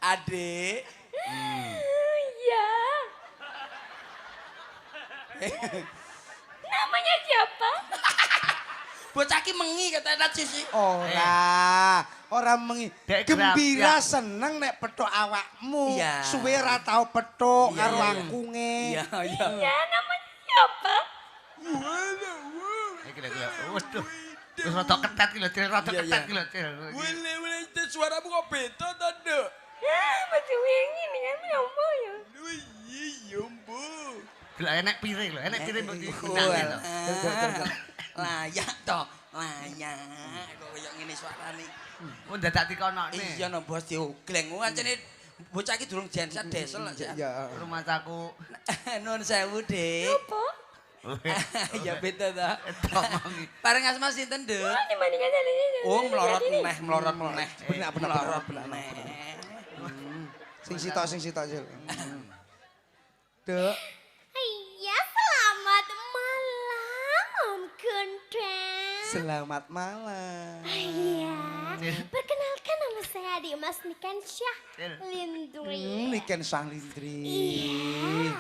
Adik. Iya. Namanya siapa? Bocah ki mengi katanya Sisi. Ora mengi. Gembira seneng nek petuk awakmu. Iya. Suwe ra tau petuk Iya, karo iya, iya. angkunge. Iya, iya. Iya, namanya siapa? Iki lho. Waduh. Wis rada ketet iki lho, rada Iya, ketet iya. iki lho, Cil. Wile itu suaramu kok beda to, Nduk? Masih wingi nih kan nyambo ya. Iya, Mbu. Delok enek piring lho, enek piring mbok Oh, digunakne lho. layak toh, layak. Kok koyo ngene suarane. Oh dadak dikonokne. Iya no bos diogleng. Ancene bocah iki durung jenset desel lho. Iya. Rumah saku. Nun sewu, Dik. Apa? Ya beda ta. Etok mami. Bareng asma sinten, Nduk? Dibandingkan tadi. Oh, melorot meneh, melorot meneh. Benar. meneh. Sing sitok Jil. Dek, Iya, selamat malam Om Gundeng. selamat malam. Iya, perkenalkan nama saya Dimas Niken Syah Lindri. Niken Sang Lindri. Iya.